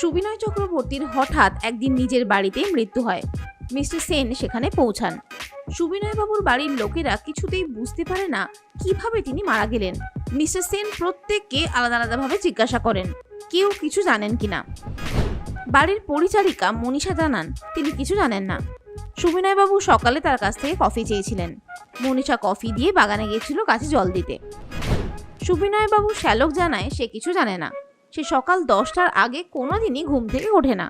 সুবিনয় চক্রবর্তীর হঠাৎ একদিন নিজের বাড়িতে মৃত্যু হয়। মিস্টার সেন সেখানে পৌঁছান। সুবিনয় বাবুর বাড়ির লোকেরা কিছুতেই বুঝতে পারে না কিভাবে তিনি মারা গেলেন। মিস্টার সেন প্রত্যেককে আলাদা আলাদাভাবে জিজ্ঞাসা করেন কেউ কিছু জানেন কিনা। বাড়ির পরিচারিকা মনীষা জানান তিনি কিছু জানেন না। সুবিনয় বাবু সকালে তার কাছ থেকে কফি চেয়েছিলেন। মনীষা কফি দিয়ে বাগানে গিয়েছিল গাছে জল দিতে। সুবিনয় বাবু শ্যালক জানায় সে কিছু জানে না। সে সকাল 10টার আগে কোনোদিনই ঘুম থেকে ওঠে না।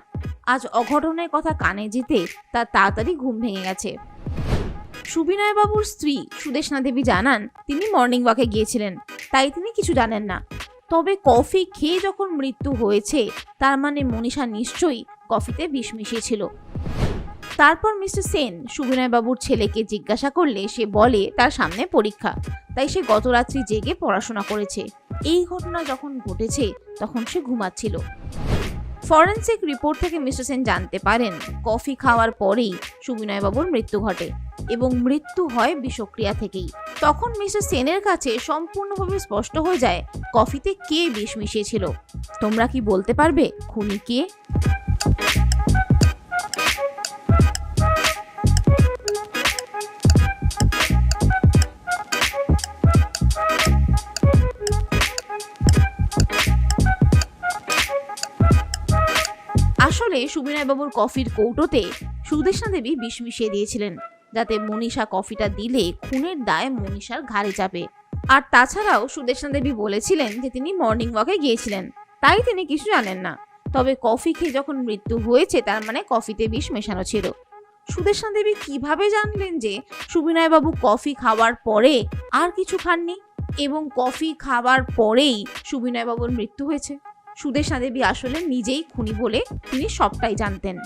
আজ অঘটনের কথা কানে যেতে তার তাড়াতাড়ি ঘুম ভেঙে গেছে। সুবিনয় বাবুর স্ত্রী সুদেষ্ণা দেবী জানান তিনি মর্নিং ওয়াকে গিয়েছিলেন, তাই তিনি কিছু জানেন না। তবে কফি খেয়ে যখন মৃত্যু হয়েছে তার মানে মনীষা নিশ্চয়ই কফিতে বিষ মিশিয়েছিল। তারপর মিস্টার সেন সুবিনয় বাবুর ছেলেকে জিজ্ঞাসা করলে সে বলে তার সামনে পরীক্ষা, তাই সে গত রাত্রি জেগে পড়াশোনা করেছে। এই ঘটনা যখন ঘটেছে তখন সে ঘুমাচ্ছিল। ফরেনসিক রিপোর্ট থেকে মিস্টার সেন জানতে পারেন কফি খাওয়ার পরেই সুবিনয় বাবুর মৃত্যু ঘটে এবং মৃত্যু হয় বিষক্রিয়া থেকেই। তখন মিস্টার সেনের কাছে সম্পূর্ণভাবে স্পষ্ট হয়ে যায় কফিতে কে বিষ মিশিয়েছিল। তোমরা কি বলতে পারবে খুনি কে? আসলে সুবিনয় বাবুর কফির কৌটোতে সুদেষ্ণা দেবী বিষ মিশিয়ে দিয়েছিলেন যাতে মনীষা কফিটা দিলে খুনের দায় মনীষার ঘাড়ে চাপে। আর তাছাড়াও সুদেষ্ণা দেবী বলেছিলেন যে তিনি মর্নিং ওয়াকে গিয়েছিলেন, তাই তিনি কিছু জানেন না। তবে কফি খেয়ে যখন মৃত্যু হয়েছে তার মানে কফিতে বিষ মেশানো ছিল। সুদেষ্ণা দেবী কিভাবে জানলেন যে সুবিনয় বাবু কফি খাওয়ার পরে আর কিছু খাননি এবং কফি খাওয়ার পরেই সুবিনয় বাবুর মৃত্যু হয়েছে? সুদেষ্ণা দেবী আসলে নিজেই খুনি বলে তিনি সবটাই জানতেন।